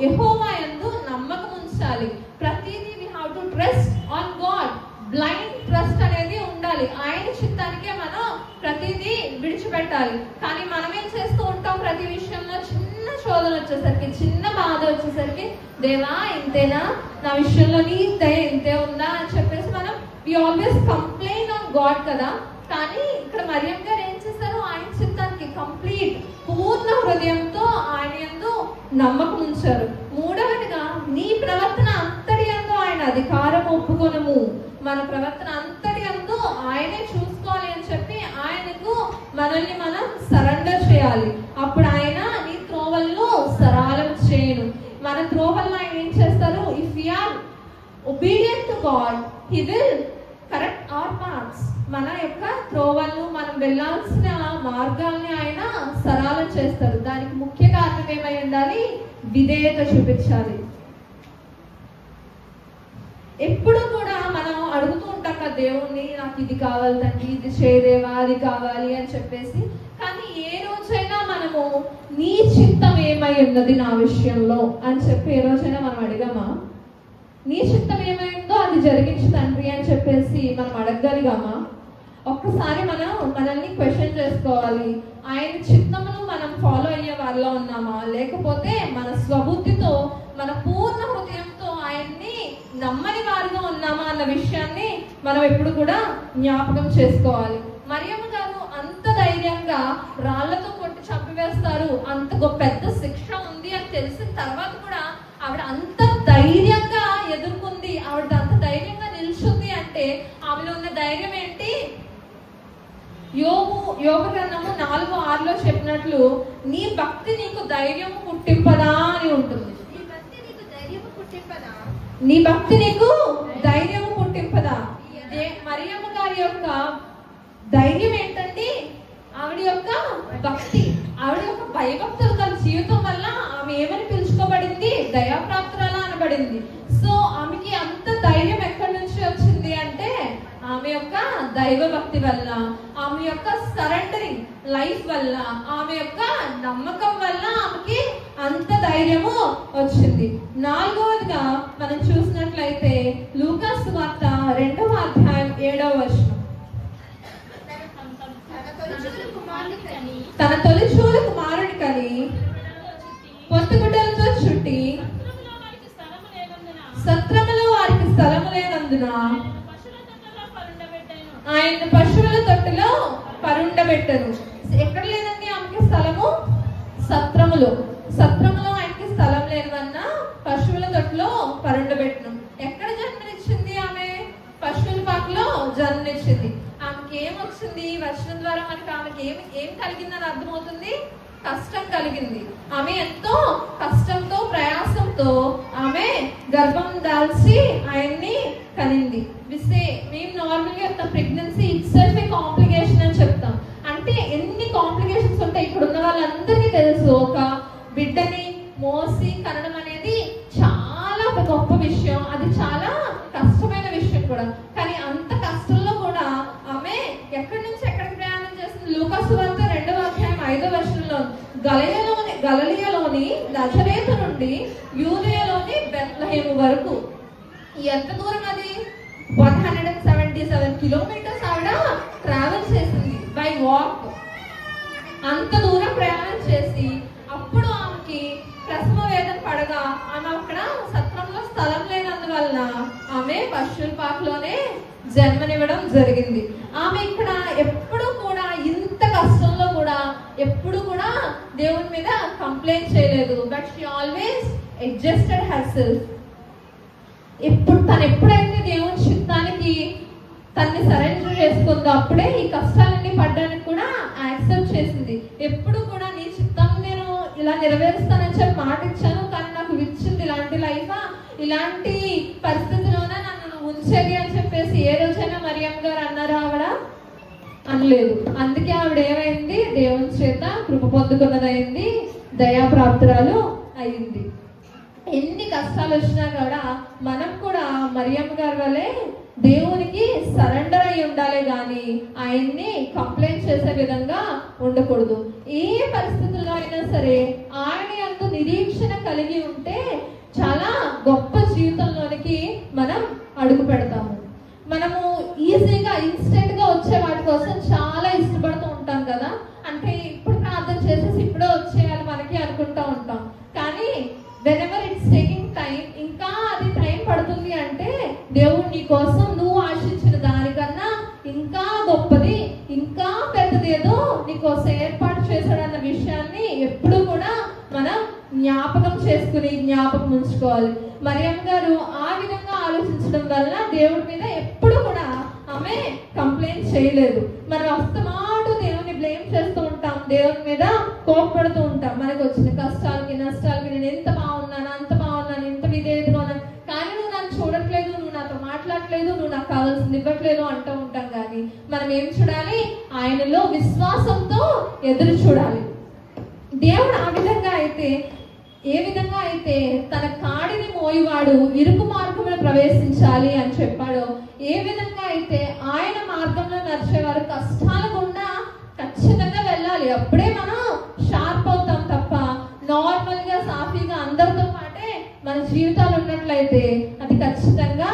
యెహోవా యందు నమ్మకం ఉంచాలి. ప్రతిదీ we have to trust on God. Blind trust అనేది ఉండాలి. ఆయన చిత్తానికే మనం ప్రతిదీ విడిచిపెట్టాలి. కానీ మనం ఏం చేస్తూ ఉంటాం, ప్రతి విషయంలో చిన్న శోధన వచ్చేసరికి, చిన్న బాధ వచ్చేసరికి, దేవా ఇంతేనా, నా విషయంలో నీ దయ ఇంతే ఉందా అని చెప్పేసి మనం we always complain on God కదా. కానీ ఇక్కడ మరియం గారు ఏం చేశారు, ఆయన చిత్తానికి కంప్లీట్ పూర్ణ హృదయంతో ఆయన యందు నమ్మకం ఉంచారు. మూడవదిగా నీ ప్రవర్తన అంతటి యందు ఆయన అధికారం ఒప్పుకొనము. మన ప్రవర్తన అంతటి యందు ఆయనే చూసుకోవాలి అని చెప్పి ఆయనకు మనల్ని మనం సరెండర్ చేయాలి. అప్పుడు ఆయన నీ త్రోవల్లో సరళం చేయను. మన త్రోవల్లో ఆయన ఏం చేస్తారు, if we are obedient to God he will correct our paths. మన యొక్క త్రోవలను, మనం వెళ్ళాల్సిన మార్గాల్ని ఆయన సరళం చేస్తారు. దానికి ముఖ్య కారణం ఏమై ఉండాలి, విధేయత చూపించాలి. ఎప్పుడు కూడా మనం అడుగుతూ ఉంటాం కదా దేవుణ్ణి, నాకు ఇది కావాలి తండ్రి, ఇది చేయదేవా, అది కావాలి అని చెప్పేసి. కానీ ఏ రోజైనా మనము నీ చిత్తం ఏమై ఉన్నది నా విషయంలో అని చెప్పి ఏ రోజైనా మనం అడిగామా? నీ చిత్తం ఏమైందో అది జరిగించు తండ్రి అని చెప్పేసి మనం అడగగలిగామా? ఒక్కసారి మనం మనల్ని క్వశ్చన్ చేసుకోవాలి. ఆయన చిత్తమును మనం ఫాలో అయ్యే వాళ్ళలో ఉన్నామా, లేకపోతే మన స్వబుద్ధితో మన పూర్ణ హృదయంతో ఆయన్ని నమ్మని వారిగా ఉన్నామా అన్న విషయాన్ని మనం ఎప్పుడు కూడా జ్ఞాపకం చేసుకోవాలి. మరియమ్మ గారు అంత ధైర్యంగా రాళ్లతో కొట్టి చంపివేస్తారు, అంత పెద్ద శిక్ష ఉంది అని తెలిసిన తర్వాత కూడా ఆవిడ అంత ధైర్యంగా ఎదుర్కొంది. ఆవిడ అంత ధైర్యంగా నిల్చుంది అంటే ఆమెలో ఉన్న ధైర్యం ఏంటి? యోబు గ్రంథము 4:6 చెప్పినట్లు నీ భక్తి నీకు ధైర్యం పుట్టింపదా అని ఉంటుంది. నీ భక్తి నీకు ధైర్యం పుట్టింపదా. మరియమ్మ గారి యొక్క ధైర్యం ఏంటండి? ఆవిడ యొక్క భక్తి, ఆవిడ యొక్క భయభక్తులు గల జీవితం వల్ల ఆమె ఏమని పిలుచుకోబడింది, దయాప్రాప్తురాలు అనబడింది. సో ఆమెకి అంత ధైర్యం ఎక్కడి నుంచి వచ్చింది అంటే ఆమె యొక్క దైవ భక్తి వల్ల, ఆమె యొక్క సరెండరింగ్ లైఫ్ వల్ల, ఆమె యొక్క నమ్మకం వల్ల ఆమెకి అంత ధైర్యము వచ్చింది. నాలుగవదిగా మనం చూసినట్లయితే లూకా సువార్త 2వ అధ్యాయం 7వ వచనం. తన తొలిచూలు కుమారుడి కని పొత్తుగుడ్డలతో చుట్టి సత్రములో వారికి స్థలము లేనందున ఆయన పశువుల తొట్టులో పరుండబెట్టను. ఎక్కడ లేదండి ఆమెకి స్థలము? సత్రములో. సత్రములో ఆయనకి స్థలం లేనివన్న పశువుల తొట్టులో పరుండబెట్టను. ఎక్కడ జన్మనిచ్చింది ఆమె? పశువుల పాకలో జన్మనిచ్చింది. ఆమెకి ఏమొచ్చింది? వచనం ద్వారా మనకి ఆమెకి ఏం కలిగిందని అర్థమవుతుంది, కష్టం కలిగింది. ఆమె ఎంతో కష్టంతో ప్రయాసంతో ఆమె గర్భం దాల్చి ఆయన్ని కనింది. మేము నార్మల్గా చెప్తాం pregnancy it self A complication అని చెప్తాం. అంటే ఎన్ని కాంప్లికేషన్స్ ఉంటాయి ఇక్కడ ఉన్న వాళ్ళందరికీ తెలుసు. ఒక బిడ్డని మోసి కనడం అనేది చాలా గొప్ప విషయం, అది చాలా కష్టమైన విషయం కూడా. కానీ అంత కష్టంలో కూడా ఆమె ఎక్కడి నుంచి ఎక్కడికి ప్రయాణం చేస్తుంది? లూకా సువార్త 2వ అధ్యాయం 5వ వచనంలో గలిలయలోని నజరేతు నుండి యూదయలోని బెత్లెహేము వరకు. ఎంత దూరం అది? 177 కిలోమీటర్స్ ఆవిడ ట్రావెల్ చేసింది బై వాక్. అంత దూరం ప్రయాణం చేసి అప్పుడు ఆమెకి ప్రసవ వేదన పడగా ఆమె అక్కడ సత్రంలో స్థలం లేనందువల్ల ఆమె పశువుల పాకలోనే జన్మనివ్వడం జరిగింది. ఆమె ఇక్కడ ఎప్పుడు కూడా ఇంత కష్టంలో కూడా ఎప్పుడు కూడా దేవుని మీద కంప్లైంట్ చేయలేదు. But she always adjusted her self. తను ఎప్పుడైతే దేవుని చిత్తానికి తన్ని సరెండర్ చేసుకుందో అప్పుడే ఈ కష్టాలన్నీ పడ్డానికి కూడా యాక్సెప్ట్ చేసింది. ఎప్పుడు కూడా నీ చిత్తం నేను ఇలా నెరవేరుస్తానని చెప్పి మాట ఇచ్చాను, కానీ నాకు ఇచ్చింది ఇలాంటి లైఫా, ఇలాంటి పరిస్థితిలోనే నన్ను ఉంచేది అని చెప్పేసి ఏ రోజైనా మరియమ్మ గారు అన్నారా? ఆవిడ అనలేదు. అందుకే ఆవిడ ఏమైంది? దేవుని చేత కృప పొందుకున్నదైంది, దయాప్రాప్తురాలు అయింది. ఎన్ని కష్టాలు వచ్చినా కూడా మనం కూడా మరియమ్మ గారి వల్లే దేవునికి సరెండర్ అయి ఉండాలి కానీ ఆయన్ని కంప్లైంట్ చేసే విధంగా ఉండకూడదు. ఏ పరిస్థితుల్లో అయినా సరే ఆయన యందు నిరీక్షణ కలిగి ఉంటే చాలా గొప్ప జీవితంలోనికి మనం అడుగు పెడతాము. మనము ఈజీగా ఇన్స్టెంట్ గా వచ్చే వాటి కోసం చాలా ఇష్టపడుతూ ఉంటాం కదా. అంటే ఇప్పుడు ప్రార్థన చేసేసి ఇప్పుడే వచ్చేయాలి మనకి అనుకుంటా ఉంటాం. కానీ whenever it's taking time, ఇంకా అది టైం పడుతుంది అంటే దేవుడు నీ కోసం నువ్వు ఆశించిన దానికన్నా ఇంకా గొప్పది, ఇంకా పెద్దది ఏదో నీకోసం ఏర్పాటు చేశాడన్న విషయాన్ని ఎప్పుడు కూడా మనం జ్ఞాపకం చేసుకుని జ్ఞాపకం ఉంచుకోవాలి. మరియమ్మ గారు ఆ విధంగా ఆలోచించడం వల్ల దేవుడి మీద ఎప్పుడు కూడా ఆమె కంప్లైంట్ చేయలేదు. మనం అస్తమాటు దేవుని బ్లేమ్ చేస్తూ ఉంటాం, దేవుని మీద కోపపడుతూ ఉంటాం. మనకు వచ్చిన కష్టాలకి నష్టాలకి నేను ఎంత బాగున్నాను, అంత బాగున్నాను, ఎంత విధేయతగా ఉన్నాను, కానీ నువ్వు నన్ను చూడట్లేదు, నువ్వు నాతో మాట్లాడట్లేదు, నువ్వు నాకు కావాల్సింది ఇవ్వట్లేదు అంటూ ఉంటాం. కానీ మనం ఏం చూడాలి? ఆయనలో విశ్వాసంతో ఎదురు చూడాలి. దేవుడు ఆ విధంగా అయితే ఏ విధంగా అయితే తన కాడిని మోయివాడు ఇరుకు మార్గంలో ప్రవేశించాలి అని చెప్పాడో, ఏ విధంగా అయితే ఆయన మార్గంలో నడిచేవారు కష్టాల గుండా ఖచ్చితంగా వెళ్ళాలి. అప్పుడే మనం షార్ప్ అవుతాం తప్ప నార్మల్ గా సాఫీగా అందరితో పాటే మన జీవితాలు ఉన్నట్లయితే అది ఖచ్చితంగా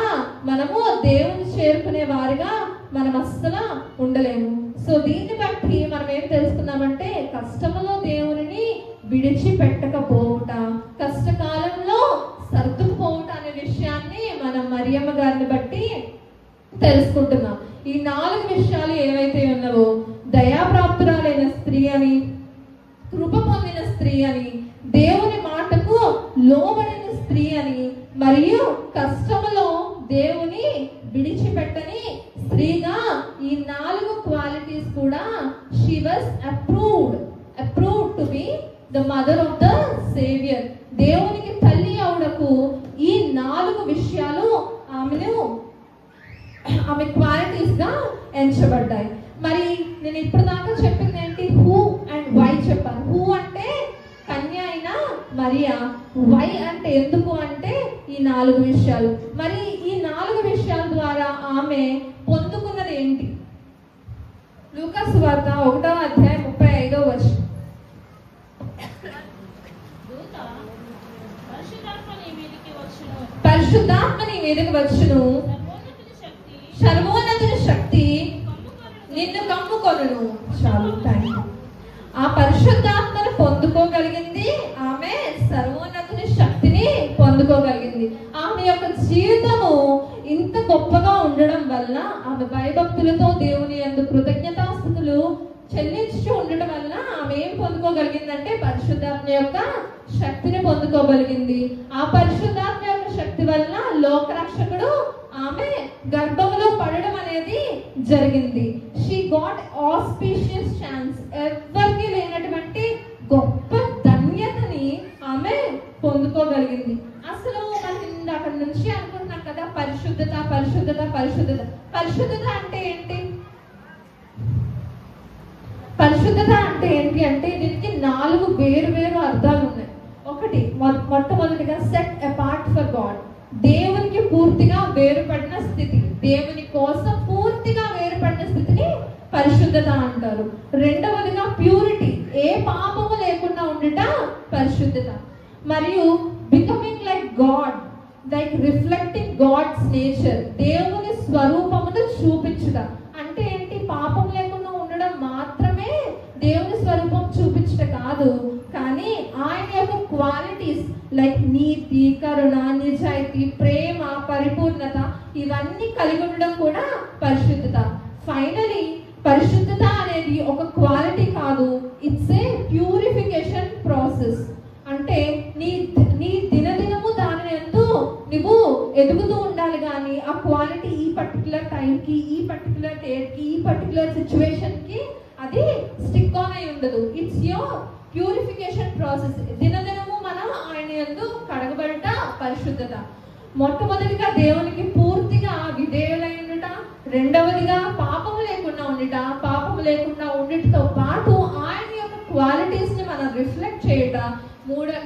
మనము దేవుని చేరుకునే వారిగా మనం అస్సలు ఉండలేము. సో దీన్ని బట్టి మనం ఏం తెలుసుకున్నామంటే కష్టంలో దేవుని విడిచిపెట్టకపోవుట, కష్టకాలంలో సర్దుకుపోవుట అనే విషయాన్ని మనం మరియమ్మ గారిని బట్టి తెలుసుకుంటున్నాం. ఈ 4 విషయాలు ఏవైతే ఉన్నావో, దయాప్రాప్తురాలైన స్త్రీ అని, కృప పొందిన స్త్రీ అని, దేవుని మాటకు లోబడిన స్త్రీ అని, మరియు కష్టములో దేవుని విడిచిపెట్టని స్త్రీగా, ఈ 4 క్వాలిటీస్ కూడా she was approved to be the mother of the savior. దేవునికి తల్లి అవుటకు ఈ 4 విషయాలు ఆమె క్వాలిటీస్ గా ఎంచబడ్డాయి. మరి నేను ఇప్పుడు దాకా చెప్పింది ఏంటి? హూ అండ్ వై చెప్పాను. హూ అంటే కన్య అయిన మరియా, వై అంటే ఎందుకు అంటే ఈ 4 విషయాలు. మరి ఈ 4 విషయాల ద్వారా ఆమె పొందుకున్నది ఏంటి? లూకా సువార్త 1వ అధ్యాయం 35వ వచనం. పరిశుద్ధాత్మ నీ మీదకి వచ్చును, సర్వోన్నతుని శక్తి నిన్ను కమ్ముకొనును. చాలు, థ్యాంక్ యూ. ఆ పరిశుద్ధాత్మను పొందుకోగలిగింది ఆమె, సర్వోన్నతుని శక్తిని పొందుకోగలిగింది. ఆమె యొక్క జీవితము ఇంత గొప్పగా ఉండడం వల్ల, ఆమె భయభక్తులతో దేవుని యందు కృతజ్ఞతాస్తుతులు చెల్లించి ఉండటం వల్ల ఆమె ఏం పొందుకోగలిగిందంటే పరిశుద్ధాత్మ యొక్క శక్తిని పొందుకోగలిగింది. ఆ పరిశుద్ధాత్మ యొక్క శక్తి వల్ల లోకరక్షకుడు ఆమె గర్భంలో పడడం అనేది జరిగింది. She got auspicious chance. ఎవరికి లేనటువంటి గొప్ప ధన్యతని ఆమె పొందుకోగలిగింది. అసలు మనం అక్కడి నుంచి అనుకుంటున్నాం కదా, పరిశుద్ధత పరిశుద్ధత పరిశుద్ధత. పరిశుద్ధత అంటే ఏంటి? పరిశుద్ధత అంటే ఏంటి అంటే దీనికి 4 వేరు అర్థాలు ఉన్నాయి. ఒకటి, మొట్టమొదటిగా సెట్ అపార్ట్ ఫర్ గాడ్, దేవునికి పూర్తిగా వేరుపడిన స్థితి, దేవుని కోసం పూర్తిగా వేరుపడిన స్థితిని పరిశుద్ధత అంటారు. రెండవదిగా ప్యూరిటీ, ఏ పాపము లేకుండా ఉండుట పరిశుద్ధత. మరియు becoming like God, like reflecting God's nature, దేవుని స్వరూపమును చూపించుట. అంటే ఏంటి? పాపం లేకుండా ఉండడం మాత్రమే దేవుని స్వరూపం చూపించుట కాదు, కానీ ఆయన యొక్క క్వాలిటీస్ లైక్ నీతి, కరుణ, నిజాయితీ, ప్రేమ, పరిపూర్ణత ఇవన్నీ కలిగి ఉండడం కూడా పరిశుద్ధత. ఫైనలీ పరిశుద్ధత అనేది ఒక క్వాలిటీ కాదు, ఇట్స్ ఏ ప్యూరిఫికేషన్ ప్రాసెస్. అంటే నీ దినదినము దాని యందు నువ్వు ఎదుగుతూ ఉండాలి. కానీ ఆ క్వాలిటీ ఈ పర్టికులర్ టైంకి, ఈ పర్టికులర్ డేట్కి, ఈ పర్టికులర్ సిచ్యువేషన్కి అది స్టిక్ ఆన్ అయి ఉండదు. It's your purification process. దినదినము మనం ఆయన యందు కడగబడుట పరిశుద్ధత. మొట్టమొదటిగా దేవునికి పూర్తిగా విధేయులై ఉండుట, రెండవదిగా పాపము లేకుండా ఉండుట, పాపము లేకుండా ఉండుటతో పాటు ఆయన యొక్క క్వాలిటీస్ ని మనం రిఫ్లెక్ట్ చేయుట,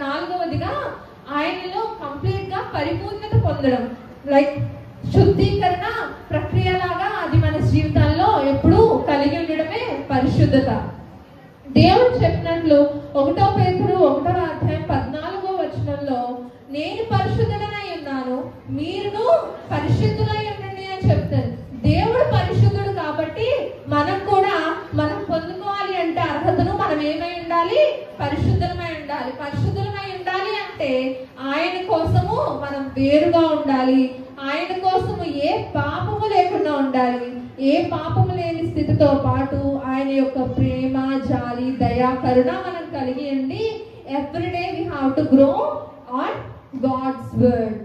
నాలుగవదిగా ఆయనలో కంప్లీట్ గా పరిపూర్ణత పొందడం, లైక్ శుద్ధీకరణ ప్రక్రియలాగా అది మన జీవితాల్లో ఎప్పుడూ కలిగి ఉండడమే పరిశుద్ధత. దేవుడు చెప్పినట్లు 1 పేతురు 1:14 నేను పరిశుద్ధుడనై ఉన్నాను, మీరును పరిశుద్ధులై ఉండండి అని చెప్తారు. దేవుడు పరిశుద్ధుడు కాబట్టి మనం పొందుకోవాలి అంటే అర్హతను మనం ఏమై ఉండాలి? పరిశుద్ధమై ఉండాలి. పరిశుద్ధమై ఉండాలి అంటే ఆయన కోసము మనం వేరుగా ఉండాలి. ఆయన కోసము ఏ పాపము లేకుండా ఉండాలి. ఏ పాపము లేని స్థితితో పాటు ఆయన యొక్క ప్రేమ, జాలి, దయా, కరుణ మనం కలిగి ఉండి everyday we have to grow on God's word.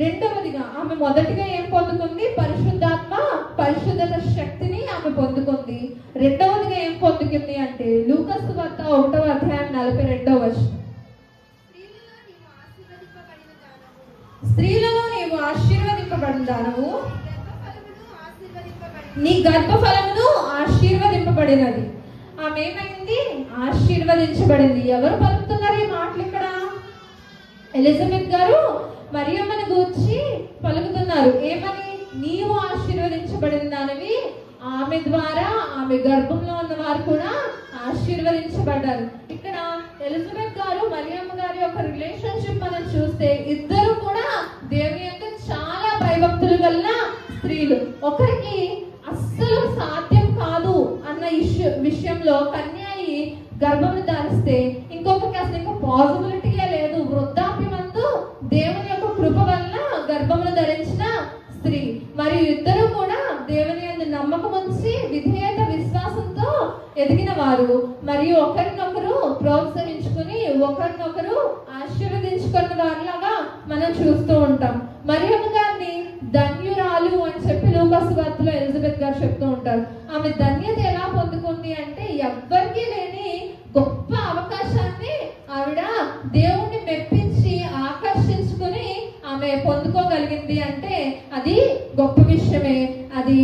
రెండవదిగా ఆమె మొదటిగా ఏం పొందుకుంది? పరిశుద్ధాత్మ, పరిశుద్ధత శక్తిని ఆమె పొందుకుంది. రెండవదిగా ఏం పొందుకుంది అంటే లూకా సువార్త 1:42 స్త్రీలలో నీవు ఆశీర్వదింపబడిన దానవు, నీ గర్భఫలమును ఆశీర్వదింపబడినది. ఆమె ఏమైంది? ఆశీర్వదించబడింది. ఎవరు పలుకుతున్నారు ఈ మాటలు ఇక్కడ? ఎలిజబెత్ గారు మరియమ్మను గూర్చి పలుకుతున్నారు. ఏమని? నీవు ఆశీర్వదించబడిన దానివి, ఆమె ద్వారా ఆమె గర్భంలో ఉన్న వారు కూడా ఆశీర్వదించబడ్డారు. ఇక్కడ ఎలిజబెత్ గారు మరియమ్మ గారి యొక్క రిలేషన్షిప్ మనం చూస్తే ఇద్దరు కూడా దేవుని యొక్క చాలా భయభక్తులు గల స్త్రీలు. ఒకరికి అస్సలు సాధ్యం కాదు అన్న విషయంలో కన్యాయి గర్భమును ధరిస్తే ఇంకొకరికి అసలు ఇంకా పాసిబిలిటీయే లేదు. వృద్ధాప్యమందు దేవుని యొక్క కృప వల్ల గర్భమును ధరించిన స్త్రీ. మరియు ఇద్దరు కూడా దేవుని యందు నమ్మకం ఉంచి విధేయత, విశ్వాసంతో ఎదిగిన వారు. మరియు ఒకరినొకరు ప్రోత్సహించుకుని ఒకరినొకరు ఆశీర్వదించుకున్న వారిలాగా మనం చూస్తూ ఉంటాం. మరియమ్మ గారిని ధన్యురాలు అని చెప్పి లూకా సువార్తలో ఎలిజబెత్ గారు చెప్తూ ఉంటారు. ఆమె ధన్యత ఎలా పొందుకుంది అంటే ఎవ్వరికీ లేని గొప్ప అవకాశాన్ని ఆవిడ దేవుణ్ణి మెప్పించి ఆకర్షించుకుని ఆమె పొందుకోగలిగింది అంటే అది గొప్ప విషయమే. అది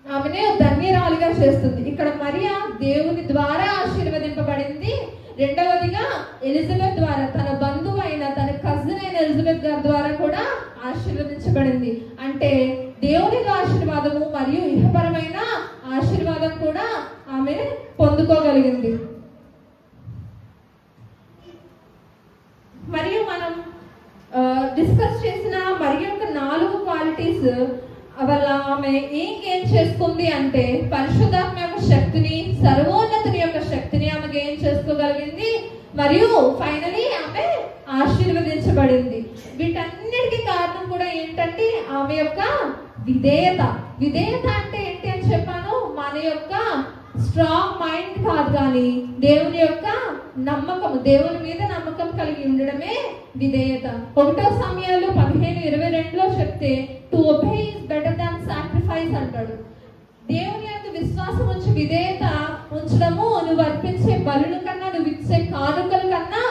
ఆమెనే ధన్యరాలుగా చేస్తుంది. ఇక్కడ మరియా దేవుని ద్వారా ఆశీర్వదింపబడింది. రెండవదిగా ఎలిజబెత్ ద్వారా, తన బంధువు అయిన తన కజిన్ అయిన ఎలిజబెత్ గారి ద్వారా కూడా ఆశీర్వదించబడింది. అంటే దేవుని ఆశీర్వాదము మరియు ఇహపరమైన ఆశీర్వాదం కూడా ఆమె పొందుకోగలిగింది. మరియు మనం డిస్కస్ చేసిన మరి యొక్క 4 క్వాలిటీస్ వల్ల ఆమె ఏం చేసుకుంది అంటే పరిశుద్ధాత్మ యొక్క శక్తిని, సర్వోన్నతుని యొక్క శక్తిని ఆమె గెయిన్ చేసుకోగలిగింది. మరియు ఫైనలీ ఆమె ఆశీర్వదించబడింది. వీటన్నిటికీ కారణం కూడా ఏంటంటే ఆమె యొక్క విధేయత. విధేయత అంటే ఏంటి అని చెప్పాను? మన యొక్క స్ట్రాంగ్ మైండ్ కాదు, కానీ దేవుని యొక్క నమ్మకం, దేవుని మీద నమ్మకం కలిగి ఉండడమే విధేయత. 1 సమయాలు 15:22 చెప్తే to obey is better than sacrifice అంటాడు. దేవుని యొక్క విశ్వాసం ఉంచి విధేయత ఉంచడము నువ్వు అర్పించే బలుల కన్నా, నువ్వు ఇచ్చే కానుకల కన్నా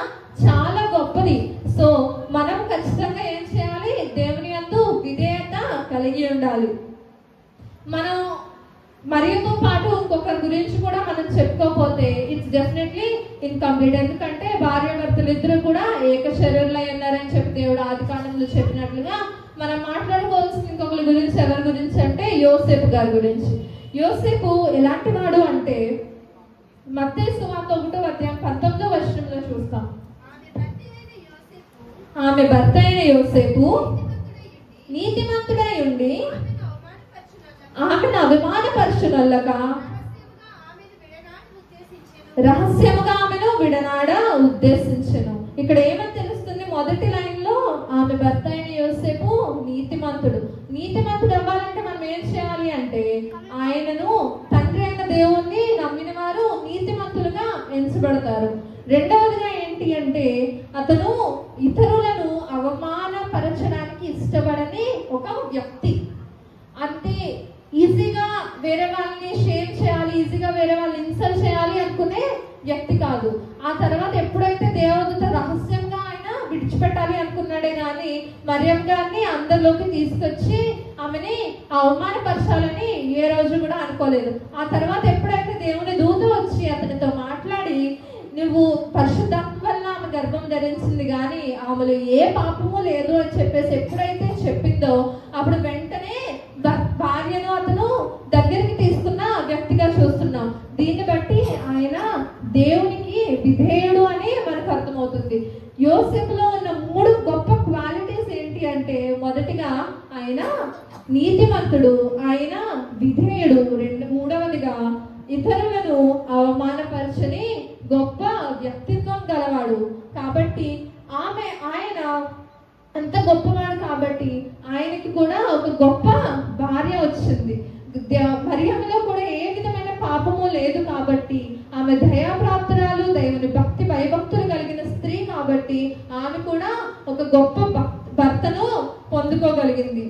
చాలా గొప్పది. సో మనం ఖచ్చితంగా ఏం చేయాలి? దేవుని యందు విధేయత కలిగి ఉండాలి. మనం మరియతో పాటు ఇంకొకరి గురించి కూడా మనం చెప్పుకోకపోతే ఇట్స్ డెఫినెట్లీ ఇన్కంప్లీట్. ఎందుకంటే భార్య భర్తలు ఇద్దరు కూడా ఏక శరీరులై ఉన్నారని చెప్పి దేవుడు ఆదికాండంలో చెప్పినట్లుగా మనం మాట్లాడుకోవాల్సిన ఇంకొకరి గురించి ఎవరి గురించి అంటే యోసేపు గారి గురించి. యోసేపు ఎలాంటి వాడు అంటే మత్తయి సువార్త 1:19 చూస్తాం. ఆమె భర్త అయిన యోసేపు నీతిమంతుడై ఉండి ఆమెను అవమానపరచునల్లక రహస్యముగా ఆమెను విడనాడ ఉద్దేశించెను. ఇక్కడ ఏమని తెలుస్తుంది? మొదటి లైన్ లో ఆమె భర్త అయిన యోసేపు నీతిమంతుడు. నీతిమంతుడు అవ్వాలంటే మనం ఏం చేయాలి అంటే ఆయనను, తండ్రి అయిన దేవుణ్ణి నమ్మిన వారు నీతిమంతులుగా ఎంచబడతారు. రెండవదిగా ఏంటి అంటే అతను ఇతరులను అవమానపరచడానికి ఇష్టపడని ఒక వ్యక్తి. అంతే ఈజీగా వేరే వాళ్ళని షేమ్ చేయాలి, ఈజీగా వేరే వాళ్ళని ఇన్సల్ట్ చేయాలి అనుకునే వ్యక్తి కాదు. ఆ తర్వాత ఎప్పుడైతే దేవదూత రహస్యంగా ఆయన విడిచిపెట్టాలి అనుకున్నాడే గాని మరియం గారిని అందరిలోకి తీసుకొచ్చి ఆమెని అవమానపరచాలని ఏ రోజు కూడా అనుకోలేదు. ఆ తర్వాత ఎప్పుడైతే దేవుని దూత వచ్చి అతనితో మాట్లాడి నువ్వు పరిశుద్ధాత్మ వల్ల ఆమె గర్భం ధరించింది కానీ ఆమెలో ఏ పాపము లేదు అని చెప్పేసి ఎప్పుడైతే చెప్పిందో అప్పుడు ఆయన నీతిమంతుడు, ఆయన విధేయుడు. మూడవదిగా ఇతరులను అవమానపరచని గొప్ప వ్యక్తిత్వం గలవాడు. కాబట్టి ఆయన అంత గొప్పవాడు కాబట్టి ఆయనకి కూడా ఒక గొప్ప భార్య వచ్చింది. మరియమ్మలో కూడా ఏ విధమైన పాపము లేదు కాబట్టి ఆమె దయాప్రాప్తురాలు, దేవుని భక్తి భయభక్తులు కలిగిన స్త్రీ కాబట్టి ఆమె కూడా ఒక గొప్ప భర్తను పొందుకోగలిగింది.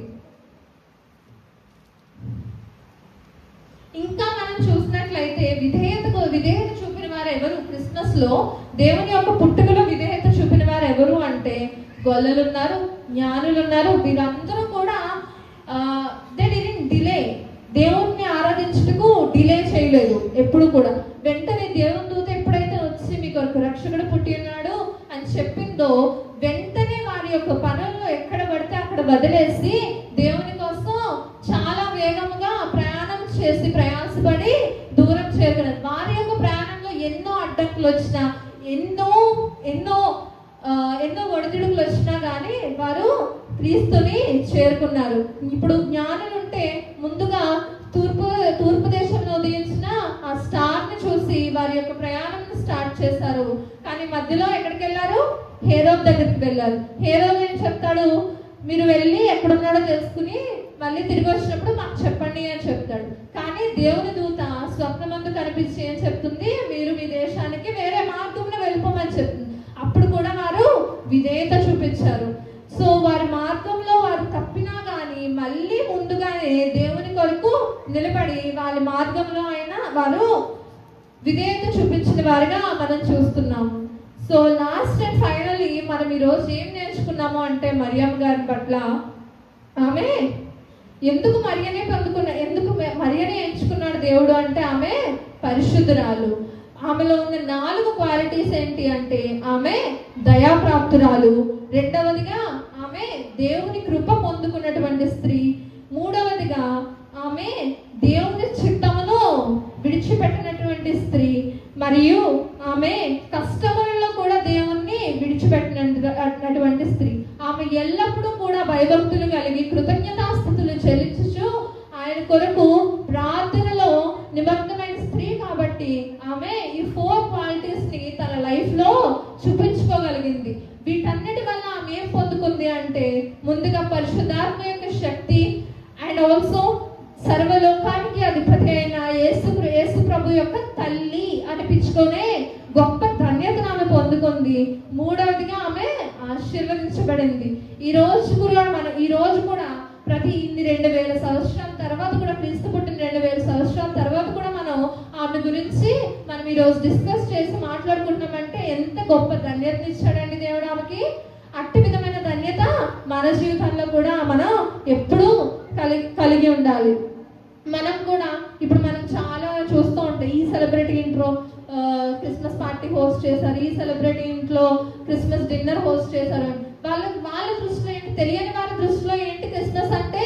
ఇంకా మనం చూసినట్లయితే విధేయత చూపిన వారు ఎవరు? క్రిస్మస్ లో దేవుని యొక్క పుట్టుకలో విధేయత చూపిన వారు ఎవరు అంటే గొల్లలు ఉన్నారు, జ్ఞానులు ఉన్నారు. వీరందరూ కూడా దే డిడ్ంట్ డిలే. దేవుణ్ణి ఆరాధించుటకు డిలే చేయలేదు ఎప్పుడు కూడా. వెంటనే దేవుని దూత ఎప్పుడైతే వచ్చి మీకు ఒక రక్షకుడు పుట్టి ఉన్నాడు అని చెప్పిందో వెంటనే వారి యొక్క పనులు ఎక్కడ పడితే అక్కడ వదిలేసి దేవుని కోసం చాలా వేగముగా ప్రయాసపడి దూరం చేరుకున్నారు. వారి యొక్క ప్రయాణంలో ఎన్నో అడ్డంకులు వచ్చినా, ఎన్నో ఎన్నో ఎన్నో ఒడిదుడుకులు వచ్చినా కానీ వారు క్రీస్తుని చేరుకున్నారు. ఇప్పుడు జ్ఞానులు ఉంటే ముందుగా తూర్పు దేశంలో ఉదయించిన ఆ స్టార్ ని చూసి వారి యొక్క ప్రయాణం స్టార్ట్ చేశారు. కానీ మధ్యలో ఎక్కడికి వెళ్ళారు? హేరోద్ దగ్గరికి వెళ్ళారు. హేరోద్ ఏం చెప్తాడు? మీరు వెళ్ళి ఎక్కడున్నాడో తెలుసుకుని మళ్ళీ తిరిగి వచ్చినప్పుడు మాకు చెప్పండి అని చెప్తాడు. కానీ దేవుని దూత స్వప్నమందు కనిపించి ఏం చెప్తుంది? మీరు మీ దేశానికి వేరే మార్గంలో వెళ్ళిపోమని చెప్తుంది. అప్పుడు కూడా వారు విధేయత చూపించారు. సో వారి మార్గంలో వారు తప్పినా కానీ మళ్ళీ ముందుగానే దేవుని కొరకు నిలబడి వాళ్ళ మార్గంలో వారు విధేయత చూపించిన వారిగా మనం చూస్తున్నాము. సో లాస్ట్ అండ్ ఫైనల్లీ మనం ఈరోజు ఏం నేర్చుకున్నాము అంటే మరియమ్మ గారి పట్ల ఆమె ఎందుకు మరియనే ఎంచుకున్నాడు దేవుడు అంటే ఆమె పరిశుద్ధురాలు. ఆమెలో ఉన్న 4 క్వాలిటీస్ ఏంటి అంటే ఆమె దయాప్రాప్తురాలు, రెండవదిగా ఆమె దేవుని కృప పొందుకున్నటువంటి స్త్రీ, మూడవదిగా ఆమె దేవుని చిత్తమును విడిచిపెట్టినటువంటి స్త్రీ, మరియు ఆమె కష్టములలో కూడా దేవుణ్ణి విడిచిపెట్టినటువంటి స్త్రీ. ఆమె ఎల్లప్పుడూ కూడా భయభక్తులు కలిగి కృతజ్ఞతాస్తుతులు చెల్లించుచు ఆయన కొరకు ప్రార్థనలో నిమగ్నమైన స్త్రీ కాబట్టి ఆమె ఈ 4 క్వాలిటీస్ ని తన లైఫ్ లో చూపించుకోగలిగింది. వీటన్నిటి వల్ల ఆమె ఏం పొందుకుంది అంటే ముందుగా పరిశుద్ధాత్మ యొక్క శక్తి అండ్ ఆల్సో సర్వలోకానికి అధిపతి అయిన యేసు ప్రభు యొక్క తల్లి అనిపించుకునే గొప్ప ధన్యతను ఆమె పొందుకుంది. మూడవదిగా ఆమె ఆశీర్వదించబడింది. ఈ రోజు కూడా ప్రతి 2000 సంవత్సరాల తర్వాత కూడా క్రీస్తు పుట్టిన 2000 సంవత్సరాల తర్వాత కూడా మనం ఆమె గురించి మనం ఈరోజు డిస్కస్ చేసి మాట్లాడుకుంటున్నామంటే ఎంత గొప్ప ధన్యత ఇచ్చాడండి దేవుడు ఆమెకి. అట్టి విధమైన ధన్యత మన జీవితంలో కూడా మనం ఎప్పుడూ కలిగి ఉండాలి. మనం కూడా ఇప్పుడు మనం చాలా చూస్తూ ఉంటాం, ఈ సెలబ్రిటీ ఇంట్లో క్రిస్మస్ పార్టీ హోస్ట్ చేశారు, ఈ సెలబ్రిటీ ఇంట్లో క్రిస్మస్ డిన్నర్ హోస్ట్ చేశారు. వాళ్ళ దృష్టిలో ఏంటి? తెలియని వారి దృష్టిలో ఏంటి క్రిస్మస్ అంటే?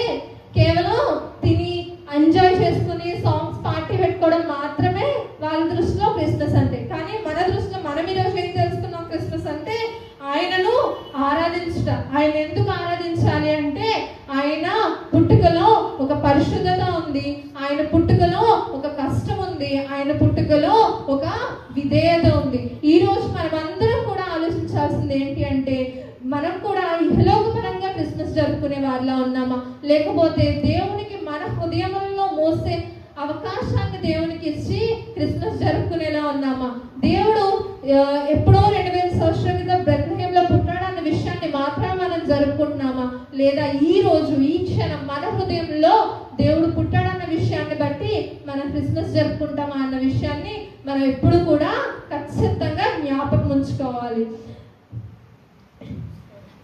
కేవలం తిని ఎంజాయ్ చేసుకుని సాంగ్స్ పార్టీ పెట్టుకోవడం మాత్రమే వాళ్ళ దృష్టిలో క్రిస్మస్ అంటే. కానీ మన దృష్టిలో మనం ఈరోజు ఏం తెలుసుకున్నాం? క్రిస్మస్ అంటే ఆయనను ఆరాధించుట. ఆయన ఎందుకు ఆరాధించాలి అంటే ఆయన పుట్టుకలో ఒక పరిశుద్ధత ఉంది, ఆయన పుట్టుకలో ఒక కష్టం ఉంది, ఆయన పుట్టుకలో ఒక విధేయత ఉంది. ఈ రోజు మనమందరం కూడా ఆలోచించాల్సింది ఏంటి అంటే మనం కూడా ఇహలోకపరంగా క్రిస్మస్ జరుపుకునే వారిలా ఉన్నామా, లేకపోతే దేవునికి మన హృదయంలో మోసే అవకాశాన్ని దేవునికి ఇచ్చి క్రిస్మస్ జరుపుకునేలా ఉన్నామా? దేవుడు ఎప్పుడో 2000 సంవత్సరాల క్రితం బెత్లెహేంలో పుట్టాడన్న విషయాన్ని మాత్రం మనం జరుపుకుంటున్నామా, లేదా ఈ రోజు ఈ క్షణం మన హృదయంలో దేవుడు పుట్టాడన్న విషయాన్ని బట్టి మనం క్రిస్మస్ జరుపుకుంటామా అన్న విషయాన్ని మనం ఎప్పుడు కూడా ఖచ్చితంగా జ్ఞాపకం ఉంచుకోవాలి.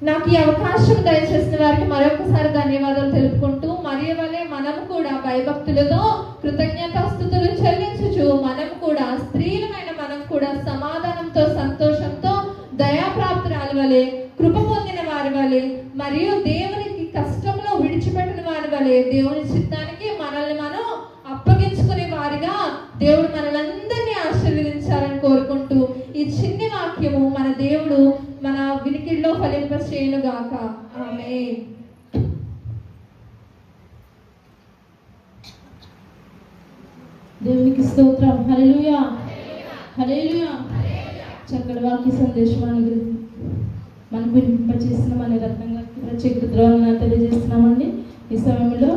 నాకు ఈ అవకాశం దయచేసిన వారికి మరొకసారి ధన్యవాదాలు తెలుపుకుంటూ, మరియు వలె మనం కూడా భయభక్తులతో కృతజ్ఞతాస్తుతులు చెల్లించుచు మనం కూడా స్త్రీలమైన మనం కూడా సమాధానంతో సంతోషంతో దయాప్రాప్తురాలి వలె కృప పొందిన వారి వలె మరియు దేవునికి కష్టంలో విడిచిపెట్టిన వారి వలె దేవుని చిత్తానికి మనల్ని మనం అప్పగించుకునే వారిగా దేవుడు మనలందరినీ ఆశీర్వదించాలని కోరుకుంటూ ఈ చిన్ని వాక్యము మన దేవుడు మన వినికిడిలో ఫలింప చేయనుగాక. ఆమేన్. దేవునికి స్తోత్రం. హల్లెలూయా, హల్లెలూయా. చక్కటి వాక్య సందేశాన్ని మనకు వినిపింపచేసిన మన రత్నం గారికి ప్రత్యేక కృతజ్ఞతలు తెలియజేస్తున్నామండి. ఈ సమయంలో